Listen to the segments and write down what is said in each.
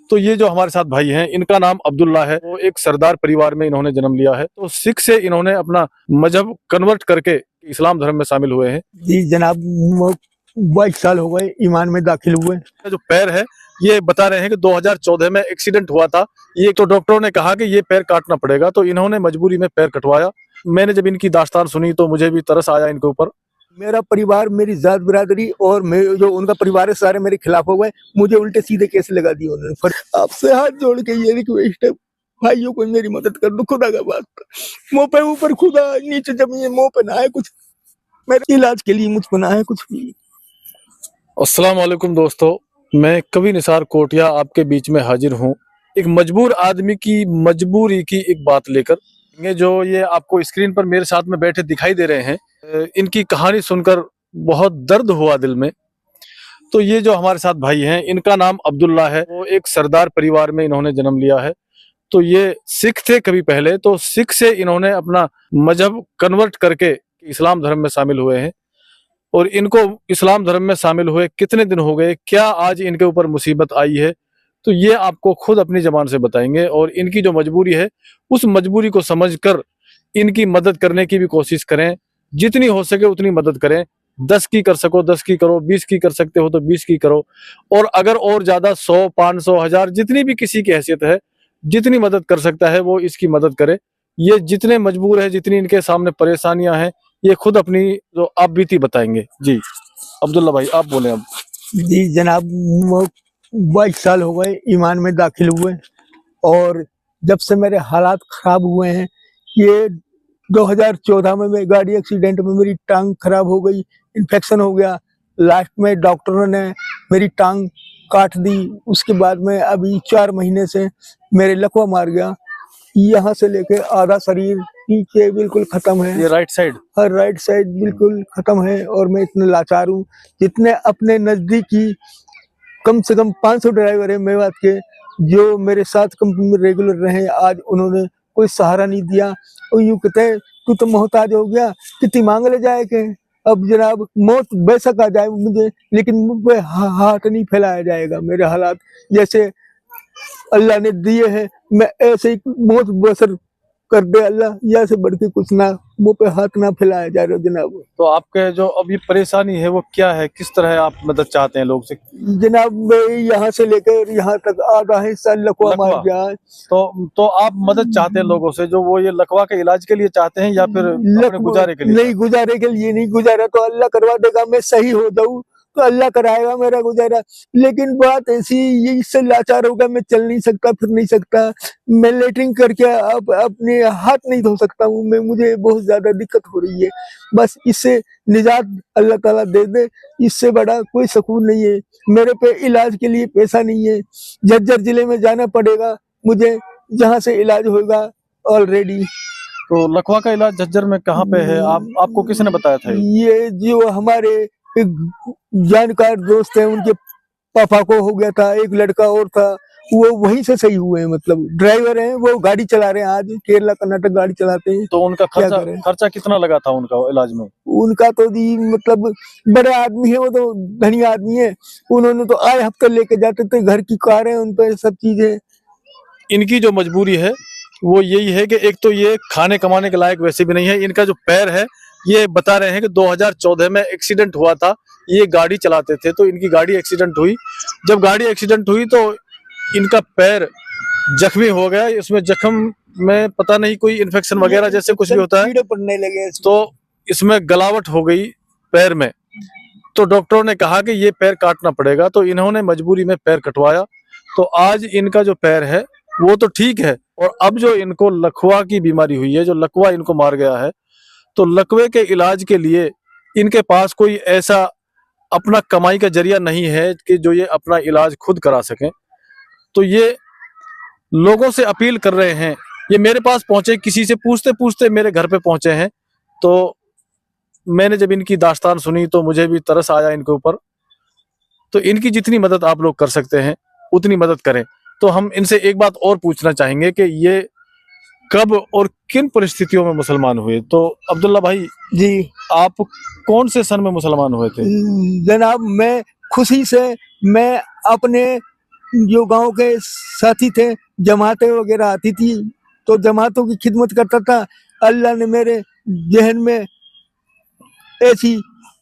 तो ये जो हमारे साथ भाई हैं, इनका नाम अब्दुल्ला है। वो एक सरदार परिवार में इन्होंने जन्म लिया है। तो सिख से इन्होंने अपना मजहब कन्वर्ट करके इस्लाम धर्म में शामिल हुए हैं। जी जनाब, 22 साल हो गए ईमान में दाखिल हुए। जो पैर है, ये बता रहे हैं कि 2014 में एक्सीडेंट हुआ था। ये तो डॉक्टरों ने कहा कि ये पैर काटना पड़ेगा, तो इन्होंने मजबूरी में पैर कटवाया। मैंने जब इनकी दास्तान सुनी तो मुझे भी तरस आया इनके ऊपर। मेरा परिवार, मेरी जात बिरादरी और जो उनका परिवार है सारे मेरे खिलाफ हो गए। मुझे उल्टे सीधे केस लगा दिए उन्होंने। आपसे हाथ जोड़ के ये रिक्वेस्ट है, भाइयों को मेरी मदद कर दो, खुदा का वास्ता। मुंह पे ऊपर खुदा, नीचे जमीन, मुंह पे ना है कुछ। मेरे इलाज के लिए मुझ पर ना है कुछ भी। अस्सलाम वालेकुम दोस्तों, मैं कवि निसार कोटिया आपके बीच में हाजिर हूँ एक मजबूर आदमी की मजबूरी की एक बात लेकर। ये जो ये आपको स्क्रीन पर मेरे साथ में बैठे दिखाई दे रहे हैं, इनकी कहानी सुनकर बहुत दर्द हुआ दिल में। तो ये जो हमारे साथ भाई हैं, इनका नाम अब्दुल्ला है। वो एक सरदार परिवार में इन्होंने जन्म लिया है। तो ये सिख थे कभी पहले, तो सिख से इन्होंने अपना मजहब कन्वर्ट करके इस्लाम धर्म में शामिल हुए हैं। और इनको इस्लाम धर्म में शामिल हुए कितने दिन हो गए, क्या आज इनके ऊपर मुसीबत आई है, तो ये आपको खुद अपनी जबान से बताएंगे। और इनकी जो मजबूरी है, उस मजबूरी को समझकर इनकी मदद करने की भी कोशिश करें। जितनी हो सके उतनी मदद करें। 10 की कर सको 10 की करो, 20 की कर सकते हो तो 20 की करो। और अगर और ज्यादा 100, 500, 1000 जितनी भी किसी की हैसियत है, जितनी मदद कर सकता है वो इसकी मदद करे। ये जितने मजबूर है, जितनी इनके सामने परेशानियां हैं, ये खुद अपनी जो आप बीती बताएंगे। जी अब्दुल्ला भाई, आप बोले अब। जी जनाब, 22 साल हो गए ईमान में दाखिल हुए। और जब से मेरे हालात खराब हुए हैं, ये 2014 में मैं गाड़ी एक्सीडेंट में मेरी टांग खराब हो गई, इन्फेक्शन हो गया। लास्ट में डॉक्टरों ने मेरी टांग काट दी। उसके बाद में अभी 4 महीने से मेरे लकवा मार गया। यहाँ से लेके आधा शरीर नीचे बिल्कुल खत्म है। ये राइट साइड, हर राइट साइड बिल्कुल खत्म है। और मैं इतना लाचार हूँ। जितने अपने नजदीकी कम से कम 500 ड्राइवर है मेवात के, जो मेरे साथ कंपनी में रेगुलर रहे, आज उन्होंने कोई सहारा नहीं दिया। और यूं कहते हैं तू तो मोहताज हो गया, कितनी मांग ले जाए के। अब जनाब मौत बेशक आ जाए मुझे, लेकिन मुझ पे हाथ नहीं फैलाया जाएगा। मेरे हालात जैसे अल्लाह ने दिए हैं, मैं ऐसे ही मौत बसर कर दे अल्लाह, या से बढ़ के कुछ ना, मुंह पे हाथ ना फैलाया जा रहा जनाब। तो आपके जो अभी परेशानी है वो क्या है, किस तरह आप मदद चाहते हैं लोग से? जनाब मैं यहाँ से लेकर यहाँ तक आधा हिस्सा लकवा मार गया है। तो आप मदद चाहते हैं लोगों से, जो वो ये लकवा के इलाज के लिए चाहते हैं या फिर अपने गुजारे के लिए? नहीं, गुजारे के लिए नहीं। गुजारा तो अल्लाह करवा देगा, मैं सही हो जाऊं तो अल्लाह कराएगा मेरा गुजारा। लेकिन बात ऐसी, ये इससे लाचार होगा, मैं चल नहीं सकता, फिर नहीं सकता, मैं लेटरिंग करके अब अपने हाथ नहीं धो सकता हूँ मैं। मुझे बहुत ज्यादा दिक्कत हो रही है। बस इससे निजात अल्लाह ताला दे दे, इससे बड़ा कोई सुकून नहीं है। मेरे पे इलाज के लिए पैसा नहीं है। झज्जर जिले में जाना पड़ेगा मुझे, जहाँ से इलाज होगा ऑलरेडी। तो लकवा का इलाज झज्जर में कहाँ पे है? आपको किसने बताया था? ये जो हमारे एक जानकार दोस्त है, उनके पापा को हो गया था। एक लड़का और था, वो वहीं से सही हुए हैं। मतलब ड्राइवर हैं, वो गाड़ी चला रहे हैं, आज केरला कर्नाटक गाड़ी चलाते हैं। तो उनका खर्चा कितना लगा था उनका इलाज में? उनका तो जी मतलब बड़े आदमी है, वो तो धनी आदमी है। उन्होंने तो आए हफ्ते लेके जाते थे, घर की कार है उन पर, सब चीजें। इनकी जो मजबूरी है वो यही है कि एक तो ये खाने कमाने के लायक वैसे भी नहीं है। इनका जो पैर है, ये बता रहे हैं कि 2014 में एक्सीडेंट हुआ था। ये गाड़ी चलाते थे, तो इनकी गाड़ी एक्सीडेंट हुई। जब गाड़ी एक्सीडेंट हुई तो इनका पैर जख्मी हो गया। इसमें जख्म में पता नहीं कोई इन्फेक्शन वगैरह जैसे कुछ भी होता है, कीड़े पड़ने लगे, तो इसमें गलावट हो गई पैर में। तो डॉक्टरों ने कहा कि ये पैर काटना पड़ेगा, तो इन्होंने मजबूरी में पैर कटवाया। तो आज इनका जो पैर है वो तो ठीक है। और अब जो इनको लकवा की बीमारी हुई है, जो लकवा इनको मार गया है, तो लकवे के इलाज के लिए इनके पास कोई ऐसा अपना कमाई का जरिया नहीं है कि जो ये अपना इलाज खुद करा सकें। तो ये लोगों से अपील कर रहे हैं। ये मेरे पास पहुंचे, किसी से पूछते पूछते मेरे घर पे पहुंचे हैं। तो मैंने जब इनकी दास्तान सुनी तो मुझे भी तरस आया इनके ऊपर। तो इनकी जितनी मदद आप लोग कर सकते हैं उतनी मदद करें। तो हम इनसे एक बात और पूछना चाहेंगे कि ये कब और किन परिस्थितियों में मुसलमान हुए? तो अब्दुल्ला भाई जी, आप कौन से सन में मुसलमान हुए थे? जनाब मैं खुशी से, मैं अपने जो गांव के साथी थे, जमातें वगैरह आती थी, तो जमातों की खिदमत करता था। अल्लाह ने मेरे जहन में ऐसी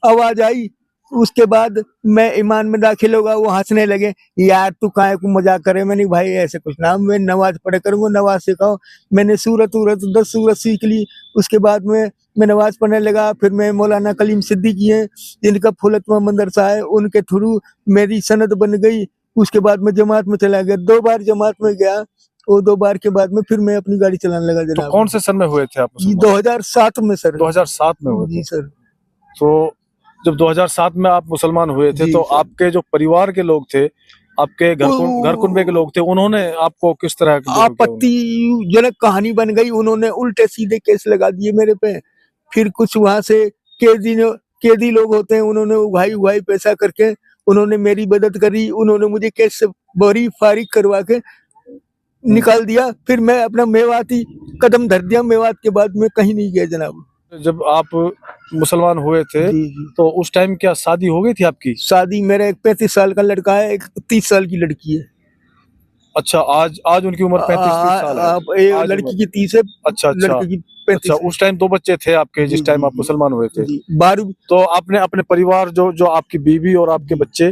आवाज आई, उसके बाद मैं ईमान में दाखिल होगा। वो हंसने लगे, यार तू काहे को मजाक करे। मैंने भाई ऐसे कुछ ना, मैं नमाज पढ़े करूंगा, नमाज सिखाओ। मैंने सूरत 10 सूरत सीख ली। उसके बाद में मैं नमाज पढ़ने लगा। फिर मैं मौलाना कलीम सिद्दीकी हैं, जिनका फुलतमा मदरसा है, उनके थ्रू मेरी सनद बन गई। उसके बाद मैं जमात में चला गया, 2 बार जमात में गया। वो 2 बार के बाद में फिर मैं अपनी गाड़ी चलाने लगा तो जनाब। कौन से सन में हुए थे आप ये मुसलमान? 2007 में सर। 2007 में हुए जी थे। सर। तो जब 2007 में आप मुसलमान हुए थे जी तो सर। आपके जो परिवार के लोग थे, आपके घर कुनबे के लोग थे, उन्होंने आपको किस तरह के देखो क्या आपत्तिजनक कहानी बन गई। उन्होंने उल्टे सीधे केस लगा दिए मेरे पे। फिर कुछ वहां से कैदी लोग होते हैं, उन्होंने उगाई उगाई पैसा करके उन्होंने मेरी मदद करी। उन्होंने मुझे केस से बरी फारिग करवा के निकाल दिया। फिर मैं अपना मेवात ही कदम धर दिया। मेवात के बाद मैं कहीं नहीं गया जनाब। जब आप मुसलमान हुए थे जी जी। तो उस टाइम क्या शादी हो गई थी आपकी? शादी, मेरा एक 35 साल का लड़का है, एक 30 साल की लड़की है। अच्छा, आज उनकी उम्र 35-30 साल है। आप आज लड़की उम्र। की 30 है, अच्छा अच्छा। लड़के की अच्छा, 35 है। उस टाइम 2 बच्चे थे आपके जी जिस टाइम जी आप जी मुसलमान हुए थे। जी। 12 तो आपने अपने परिवार जो जो आपकी बीवी और आपके बच्चे,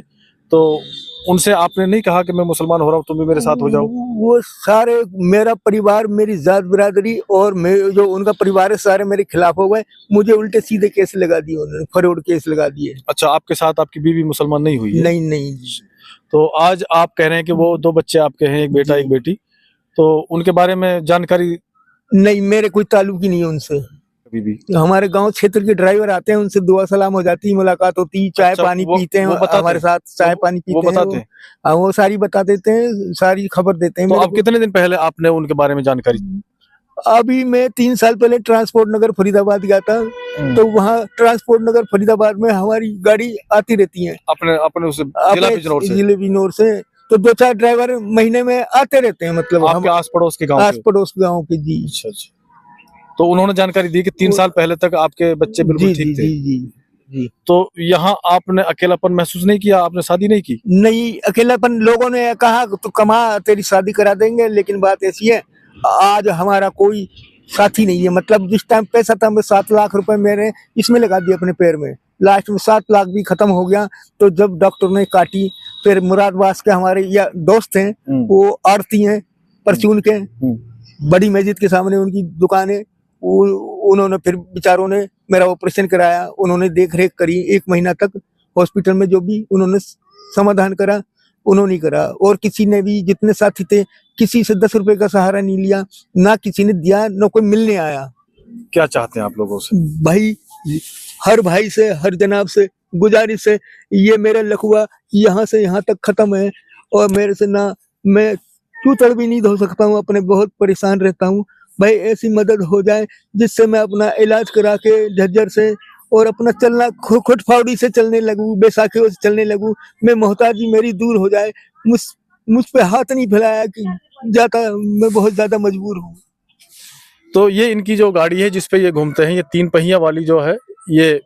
तो उनसे आपने नहीं कहा कि मैं मुसलमान हो रहा हूँ, तुम भी मेरे साथ हो जाओ? वो सारे, मेरा परिवार, मेरी जात बिरादरी और जो उनका परिवार है, सारे मेरे खिलाफ हो गए। मुझे उल्टे सीधे केस लगा दिए उन्होंने, फरोड केस लगा दिए। अच्छा, आपके साथ आपकी बीवी मुसलमान नहीं हुई है? नहीं नहीं जी। तो आज आप कह रहे हैं कि वो 2 बच्चे आपके हैं, एक बेटा जी। एक बेटी, तो उनके बारे में जानकारी नहीं, मेरे कोई ताल्लुक ही नहीं है उनसे। कभी भी? हमारे गांव क्षेत्र के ड्राइवर आते हैं, उनसे दुआ सलाम हो जाती है, मुलाकात होती है, चाय अच्छा, पानी पीते हैं वो बताते हमारे हैं? साथ, चाय पानी वो पीते हैं बताते वो। हैं? हाँ, वो सारी बता देते हैं, सारी खबर देते हैं तो मेरे अब को। कितने दिन पहले आपने उनके बारे में जानकारी? अभी मैं 3 साल पहले ट्रांसपोर्ट नगर फरीदाबाद गया था, तो वहाँ ट्रांसपोर्ट नगर फरीदाबाद में हमारी गाड़ी आती रहती है अपने अपने उस जिला अपने बिजनौर से? जिले बिजनौर से। तो 2-4 ड्राइवर महीने में आते रहते हैं, मतलब आपके हम आस पड़ोस के गांव आस के? पड़ोस गाँव के। जी अच्छा अच्छा। तो उन्होंने जानकारी दी कि 3 साल पहले तक आपके बच्चे बिल्कुल जी ठीक जी थे। जी जी जी। तो यहाँ आपने अकेलापन महसूस नहीं किया? आपने शादी नहीं की? नहीं, अकेलापन, लोगों ने कहा तू कमा, तेरी शादी करा देंगे, लेकिन बात ऐसी है, आज हमारा कोई साथी नहीं है। मतलब जिस टाइम पैसा था, मैं 7 लाख रुपए मेरे इसमें लगा दिए अपने पैर में, लास्ट में 7 लाख भी खत्म हो गया। तो जब डॉक्टर ने काटी, फिर मुरादबास के हमारे या दोस्त हैं, वो आड़ती हैं परचून के, बड़ी मस्जिद के सामने उनकी दुकान है। उन्होंने फिर बेचारों ने मेरा ऑपरेशन कराया, उन्होंने देख रेख करी 1 महीना तक हॉस्पिटल में, जो भी उन्होंने समाधान करा उन्होंने ही करा। और किसी ने भी, जितने साथी थे, किसी से 10 रुपए का सहारा नहीं लिया, ना किसी ने दिया, ना कोई मिलने आया। क्या चाहते हैं आप लोगों से? भाई, हर भाई से, हर जनाब से गुजारिश है, ये मेरा लखुआ यहाँ से यहाँ तक खत्म है। और मेरे से ना, मैं चूतड़ भी नहीं धो सकता हूँ अपने, बहुत परेशान रहता हूँ। भाई ऐसी मदद हो जाए जिससे मैं अपना इलाज करा के झज्जर से, और अपना चलना खुद फावड़ी से चलने लगूं, बैसाखियों से चलने लगूं। मैं मोहताजी मेरी दूर हो जाए। मुझ पे हाथ नहीं फैलाया कि जाता, मैं बहुत ज्यादा मजबूर हूँ। तो ये इनकी जो गाड़ी है जिसपे ये घूमते हैं, ये 3 पहिया वाली जो है, ये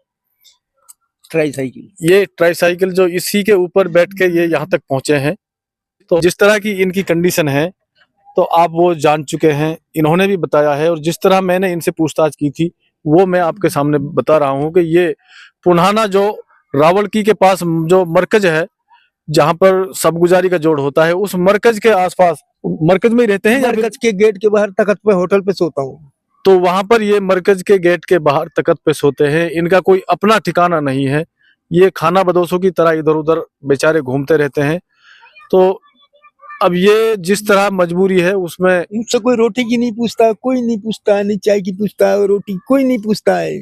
ट्राईसाइकिल जो इसी के ऊपर बैठ के ये यहाँ तक पहुंचे हैं। तो जिस तरह की इनकी कंडीशन है, तो आप वो जान चुके हैं, इन्होंने भी बताया है। और जिस तरह मैंने इनसे पूछताछ की थी, वो मैं आपके सामने बता रहा हूँ कि ये पुन्हाना जो रावलकी के पास जो मरकज है, जहाँ पर सबगुजारी का जोड़ होता है, उस मरकज के आसपास, मरकज में ही रहते हैं या फिर? मरकज के गेट के बाहर तख्त पे होटल पे सोता हूँ। तो वहां पर ये मरकज के गेट के बाहर तख्त पे सोते हैं। इनका कोई अपना ठिकाना नहीं है, ये खाना बदोशों की तरह इधर उधर बेचारे घूमते रहते हैं। तो अब ये जिस तरह मजबूरी है उसमें, मुझसे कोई रोटी की नहीं पूछता, कोई नहीं पूछता, नहीं चाय की पूछता है, रोटी कोई नहीं पूछता है।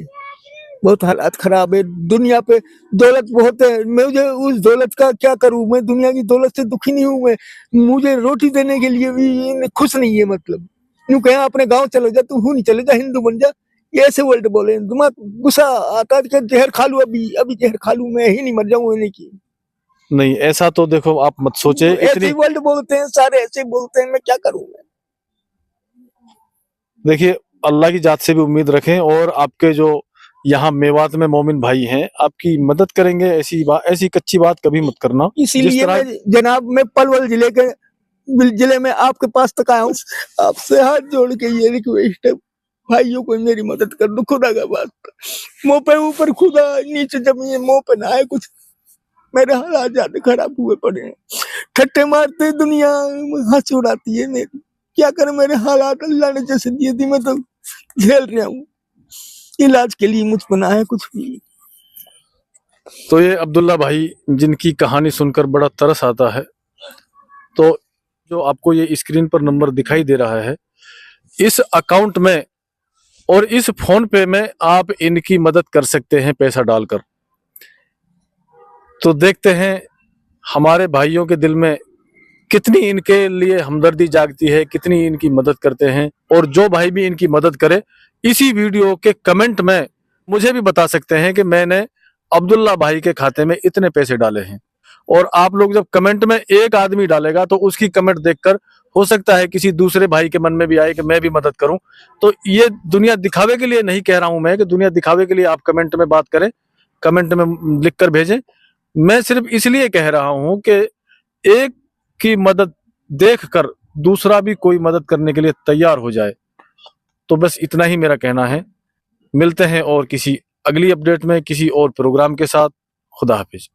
बहुत हालात खराब है दुनिया पे। दौलत बहुत है, मुझे उस दौलत का क्या करूं? मैं दुनिया की दौलत से दुखी नहीं हूं। मैं, मुझे रोटी देने के लिए भी खुश नहीं है। मतलब यूं कहें, अपने गांव चले जा, तू नहीं चले जा, हिंदू बन जा, ये ऐसे वर्ड बोले, दिमाग गुस्सा आता है कि जहर खा लूं, अभी जहर खा लूं, मैं ही नहीं मर जाऊं। नहीं की नहीं ऐसा तो देखो आप मत सोचे। ऐसे वर्ड बोलते हैं सारे, ऐसे बोलते हैं, मैं क्या करूं? मैं देखिए, अल्लाह की जात से भी उम्मीद रखें, और आपके जो यहाँ मेवात में मोमिन भाई हैं, आपकी मदद करेंगे। ऐसी कच्ची बात कभी मत करना। इसीलिए जनाब मैं पलवल जिले में आपके पास तक आया हूँ। आपसे हाथ जोड़ के ये रिक्वेस्ट है, भाइयों को मेरी मदद कर दो, खुदा का बात। मुंह पे ऊपर खुदा, नीचे जमीन, मुंह पे ना है कुछ। मेरे हालात ज्यादा खराब हुए पड़े हैं। ठट्टे मारते दुनिया हंस उड़ाती है मेरी। क्या करें, मेरे हालात अल्लाह ने जैसे दिए थी मैं तो झेल रहा हूँ। इलाज के लिए मुझ पर ना है कुछ भी। तो ये अब्दुल्ला भाई जिनकी कहानी सुनकर बड़ा तरस आता है। तो जो आपको ये स्क्रीन पर नंबर दिखाई दे रहा है, इस अकाउंट में और इस फोन पे में आप इनकी मदद कर सकते हैं पैसा डालकर। तो देखते हैं हमारे भाइयों के दिल में कितनी इनके लिए हमदर्दी जागती है, कितनी इनकी मदद करते हैं। और जो भाई भी इनकी मदद करे, इसी वीडियो के कमेंट में मुझे भी बता सकते हैं कि मैंने अब्दुल्ला भाई के खाते में इतने पैसे डाले हैं। और आप लोग जब कमेंट में एक आदमी डालेगा तो उसकी कमेंट देखकर हो सकता है किसी दूसरे भाई के मन में भी आए कि मैं भी मदद करूं। तो ये दुनिया दिखावे के लिए नहीं कह रहा हूं मैं कि दुनिया दिखावे के लिए आप कमेंट में बात करें, कमेंट में लिखकर भेजें। मैं सिर्फ इसलिए कह रहा हूं कि एक की मदद देखकर दूसरा भी कोई मदद करने के लिए तैयार हो जाए। तो बस इतना ही मेरा कहना है। मिलते हैं और किसी अगली अपडेट में किसी और प्रोग्राम के साथ। खुदा हाफिज।